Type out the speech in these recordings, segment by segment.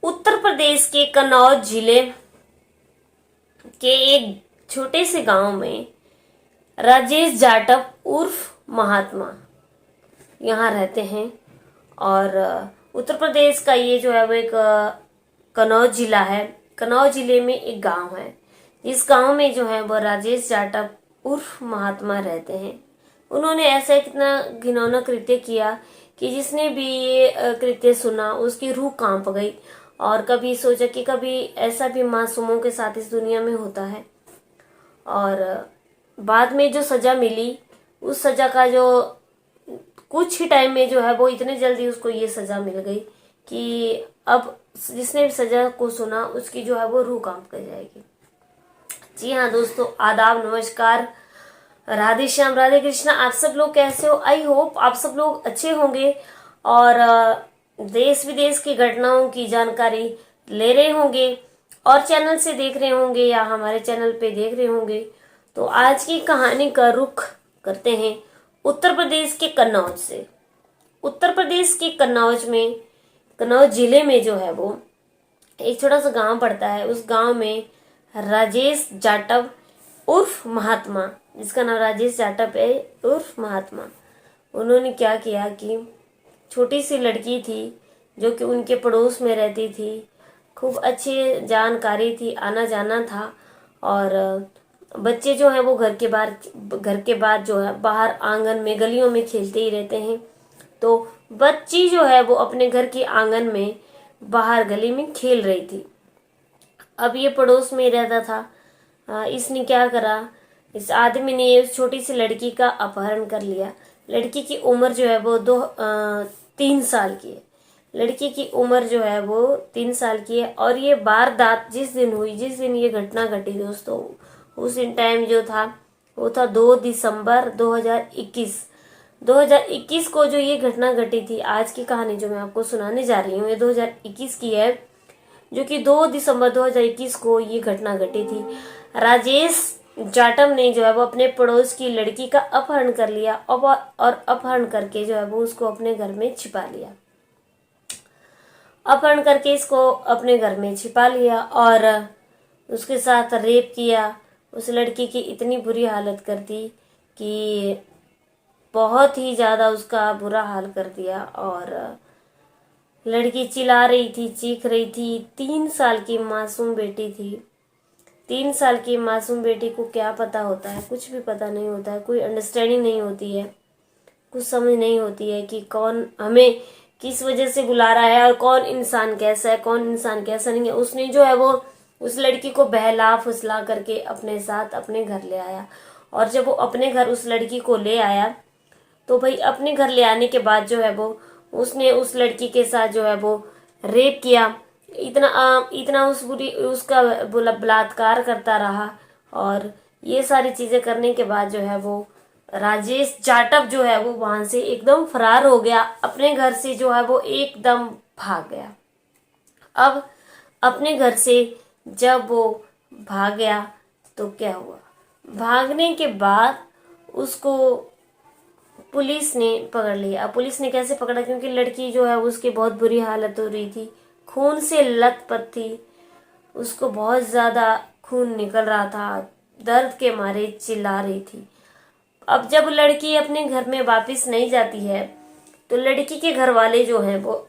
उत्तर प्रदेश के कन्नौज जिले के एक छोटे से गांव में राजेश जाटव उर्फ महात्मा यहाँ रहते हैं। और उत्तर प्रदेश का ये जो है वो एक कन्नौज जिला है। कन्नौज जिले में एक गांव है। इस गांव में जो है वो राजेश जाटव उर्फ महात्मा रहते हैं। उन्होंने ऐसा कितना घिनौना कृत्य किया कि जिसने भी ये कृत्य सुना उसकी रूह कांप गई और कभी सोचा कि कभी ऐसा भी मासूमों के साथ इस दुनिया में होता है। और बाद में जो सजा मिली, उस सजा का जो कुछ ही टाइम में जो है वो इतने जल्दी उसको ये सजा मिल गई कि अब जिसने भी सजा को सुना उसकी जो है वो रूह कांप कर जाएगी। जी हाँ दोस्तों, आदाब, नमस्कार, राधे श्याम, राधे कृष्णा। आप सब लोग कैसे हो? आई होप आप सब लोग अच्छे होंगे और देश विदेश की घटनाओं की जानकारी ले रहे होंगे और चैनल से देख रहे होंगे या हमारे चैनल पे देख रहे होंगे। तो आज की कहानी का रुख करते हैं उत्तर प्रदेश के कन्नौज से। उत्तर प्रदेश के कन्नौज में, कन्नौज जिले में जो है वो एक छोटा सा गांव पड़ता है। उस गांव में राजेश जाटव उर्फ महात्मा, जिसका नाम राजेश जाटव है उर्फ महात्मा, उन्होंने क्या किया कि छोटी सी लड़की थी जो कि उनके पड़ोस में रहती थी, खूब अच्छी जानकारी थी, आना जाना था। और बच्चे जो है वो घर के बाद जो है बाहर आंगन में गलियों में खेलते ही रहते हैं। तो बच्ची जो है वो अपने घर के आंगन में बाहर गली में खेल रही थी। अब ये पड़ोस में रहता था। इसने क्या करा, इस आदमी ने उस छोटी सी लड़की का अपहरण कर लिया। लड़की की उम्र जो है वो 3 साल की है। लड़की की उम्र जो है वो 3 साल की है। और ये वारदात जिस दिन हुई, जिस दिन ये घटना घटी दोस्तों, उस दिन टाइम जो था वो था 2 दिसंबर 2021। 2021 को जो ये घटना घटी थी, आज की कहानी जो मैं आपको सुनाने जा रही हूँ ये 2021 की है, जो कि 2 दिसंबर 2021 को ये घटना घटी थी। राजेश जाटव ने जो है वो अपने पड़ोस की लड़की का अपहरण कर लिया और अपहरण करके जो है वो उसको अपने घर में छिपा लिया। अपहरण करके इसको अपने घर में छिपा लिया और उसके साथ रेप किया। उस लड़की की इतनी बुरी हालत कर दी कि बहुत ही ज्यादा उसका बुरा हाल कर दिया। और लड़की चिल्ला रही थी, चीख रही थी। 3 साल की मासूम बेटी थी। 3 साल की मासूम बेटी को क्या पता होता है, कुछ भी पता नहीं होता है, कोई अंडरस्टैंडिंग नहीं होती है, कुछ समझ नहीं होती है कि कौन हमें किस वजह से बुला रहा है और कौन इंसान कैसा है, कौन इंसान कैसा नहीं है। उसने जो है वो उस लड़की को बहला फुसला करके अपने साथ अपने घर ले आया। और जब वो अपने घर उस लड़की को ले आया तो भाई अपने घर ले आने के बाद जो है वो उसने उस लड़की के साथ जो है वो रेप किया। इतना उसका बलात्कार करता रहा। और ये सारी चीजें करने के बाद जो है वो राजेश जाटव जो है वो वहां से एकदम फरार हो गया। अपने घर से जो है वो एकदम भाग गया। अब अपने घर से जब वो भाग गया तो क्या हुआ, भागने के बाद उसको पुलिस ने पकड़ लिया। अब पुलिस ने कैसे पकड़ा, क्योंकि लड़की जो है उसकी बहुत बुरी हालत हो रही थी, खून से लथपथ थी, उसको बहुत ज्यादा खून निकल रहा था, दर्द के मारे चिल्ला रही थी। अब जब लड़की अपने घर में वापस नहीं जाती है तो लड़की के घर वाले जो हैं वो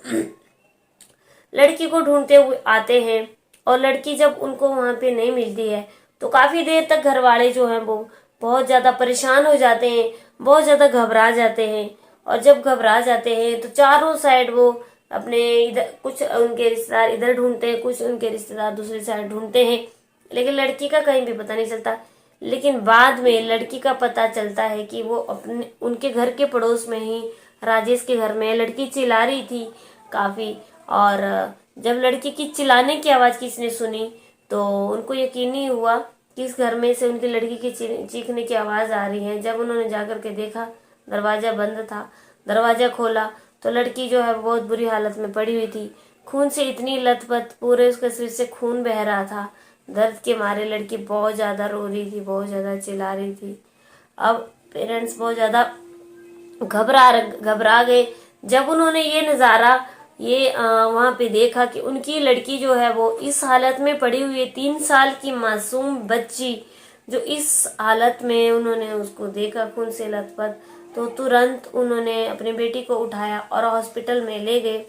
लड़की को ढूंढते हुए आते हैं। और लड़की जब उनको वहां पे नहीं मिलती है तो काफी देर तक घर वाले जो हैं वो बहुत ज्यादा परेशान हो जाते हैं, बहुत ज्यादा घबरा जाते हैं। और जब घबरा जाते हैं तो चारों साइड वो अपने इधर, कुछ उनके रिश्तेदार इधर ढूंढते हैं, कुछ उनके रिश्तेदार दूसरी साइड ढूंढते हैं, लेकिन लड़की का कहीं भी पता नहीं चलता। लेकिन बाद में लड़की का पता चलता है कि वो अपने उनके घर के पड़ोस में ही राजेश के घर में लड़की चिल्ला रही थी काफी। और जब लड़की की चिल्लाने की आवाज किसी ने सुनी तो उनको यकीन नहीं हुआ कि इस घर में से उनकी लड़की की चीखने की आवाज आ रही है। जब उन्होंने जाकर के देखा, दरवाजा बंद था। दरवाजा खोला तो लड़की जो है बहुत बुरी हालत में पड़ी हुई थी, खून से इतनी लथपथ, पूरे उसके सिर से खून बह रहा था। दर्द के मारे लड़की बहुत ज्यादा रो रही थी, बहुत ज्यादा चिल्ला रही थी। अब पेरेंट्स बहुत ज्यादा घबरा गए जब उन्होंने ये वहाँ पे देखा कि उनकी लड़की जो है वो इस हालत में पड़ी हुई है, 3 साल की मासूम बच्ची जो इस हालत में, उन्होंने उसको देखा खून से लथपथ, तो तुरंत उन्होंने अपनी बेटी को उठाया और हॉस्पिटल में ले गए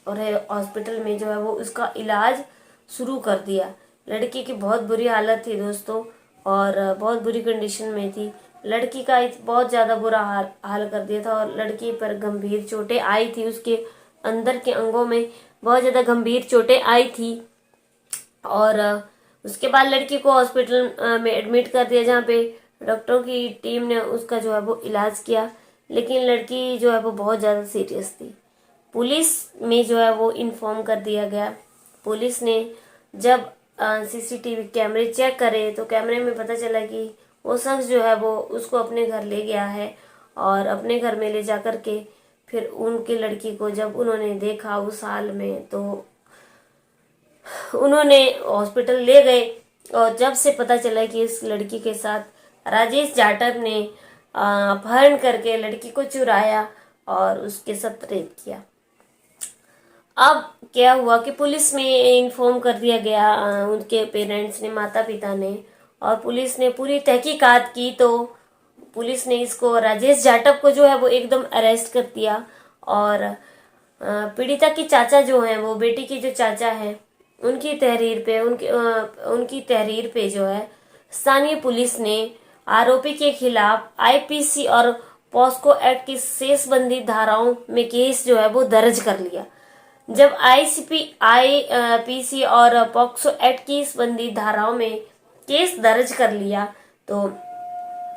और हॉस्पिटल में जो है वो उसका इलाज शुरू कर दिया। लड़की की बहुत बुरी हालत थी दोस्तों और बहुत बुरी कंडीशन में थी। लड़की का बहुत ज़्यादा बुरा हाल कर दिया था और लड़की पर गंभीर चोटें आई थी, उसके अंदर के अंगों में बहुत ज़्यादा गंभीर चोटें आई थी। और उसके बाद लड़की को हॉस्पिटल में एडमिट कर दिया, जहाँ पे डॉक्टरों की टीम ने उसका जो है वो इलाज किया, लेकिन लड़की जो है वो बहुत ज़्यादा सीरियस थी। पुलिस में जो है वो इन्फॉर्म कर दिया गया। पुलिस ने जब सीसीटीवी कैमरे चेक करे तो कैमरे में पता चला कि वो शख्स जो है वो उसको अपने घर ले गया है और अपने घर में ले जा कर के फिर उनकी लड़की को जब उन्होंने देखा उस हाल में, तो उन्होंने हॉस्पिटल ले गए और जब से पता चला कि इस लड़की के साथ राजेश जाटव ने अपहरण करके लड़की को चुराया और उसके साथ रेप किया। अब क्या हुआ कि पुलिस में इन्फॉर्म कर दिया गया, उनके पेरेंट्स ने, माता पिता ने, और पुलिस ने पूरी तहकीकात की तो पुलिस ने इसको, राजेश जाटव को जो है वो एकदम अरेस्ट कर दिया। और पीड़िता की चाचा जो है वो, बेटी की जो चाचा है, उनकी तहरीर पे जो है स्थानीय पुलिस ने आरोपी के खिलाफ आईपीसी और पॉस्को एक्ट की शेषबंदी धाराओं में केस जो है वो दर्ज कर लिया। जब आईपीसी और पॉक्सो एक्ट की संबंधी धाराओं में केस दर्ज कर लिया तो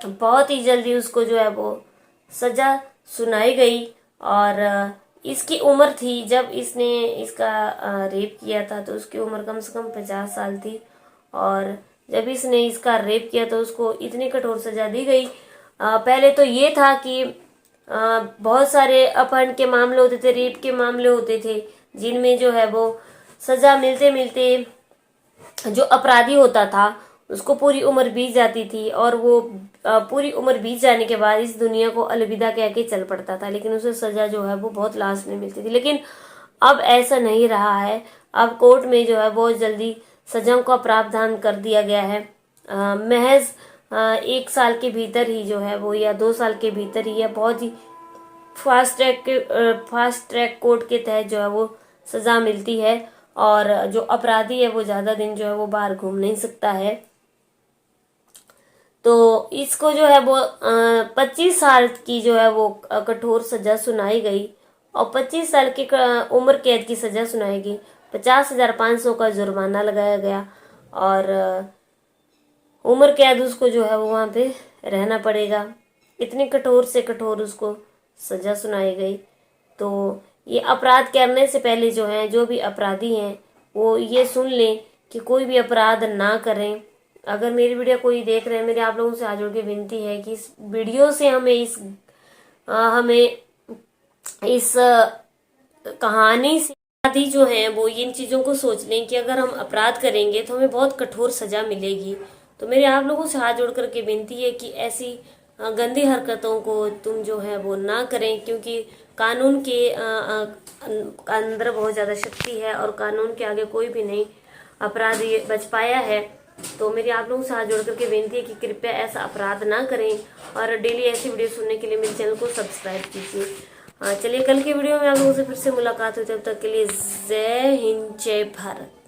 बहुत ही जल्दी उसको जो है वो सजा सुनाई गई। और इसकी उम्र थी, जब इसने इसका रेप किया था तो उसकी उम्र कम से कम 50 साल थी और जब इसने इसका रेप किया तो उसको इतनी कठोर सजा दी गई। पहले तो ये था कि बहुत सारे अपहरण के मामले होते थे, रेप के मामले होते थे, जिनमें जो है वो सजा मिलते मिलते जो अपराधी होता था उसको पूरी उम्र बीत जाती थी और वो पूरी उम्र बीत जाने के बाद इस दुनिया को अलविदा कह के चल पड़ता था, लेकिन उसे सजा जो है वो बहुत लास्ट में मिलती थी। लेकिन अब ऐसा नहीं रहा है। अब कोर्ट में जो है बहुत जल्दी सजाओं का प्रावधान कर दिया गया है। महज 1 साल के भीतर ही जो है वो, या 2 साल के भीतर ही, या बहुत ही फास्ट ट्रैक कोर्ट के तहत जो है वो सजा मिलती है और जो अपराधी है वो ज्यादा दिन जो है वो बाहर घूम नहीं सकता है। तो इसको जो है वो 25 साल की जो है वो कठोर सजा सुनाई गई और 25 साल की उम्र कैद की सजा सुनाई गई। 50,500 का जुर्माना लगाया गया और उम्र कैद उसको जो है वो वहां पे रहना पड़ेगा। इतनी कठोर से कठोर उसको सजा सुनाई गई। तो ये अपराध करने से पहले जो है, जो भी अपराधी हैं वो ये सुन लें कि कोई भी अपराध ना करें। अगर मेरी वीडियो कोई देख रहे हैं, मेरे आप लोगों से हाथ जोड़ के विनती है कि इस वीडियो से हमें इस कहानी से अपराधी जो हैं वो इन चीज़ों को सोच लें कि अगर हम अपराध करेंगे तो हमें बहुत कठोर सजा मिलेगी। तो मेरे आप लोगों से हाथ जोड़ करके विनती है कि ऐसी गंदी हरकतों को तुम जो है वो ना करें, क्योंकि कानून के अंदर बहुत ज़्यादा शक्ति है और कानून के आगे कोई भी नहीं अपराधी बच पाया है। तो मेरी आप लोगों से हाथ जोड़ करके विनती है कि कृपया ऐसा अपराध ना करें और डेली ऐसी वीडियो सुनने के लिए मेरे चैनल को सब्सक्राइब कीजिए। चलिए कल की वीडियो में आप लोगों से फिर से मुलाकात हुई, तब तक के लिए जय हिंद जय भारत।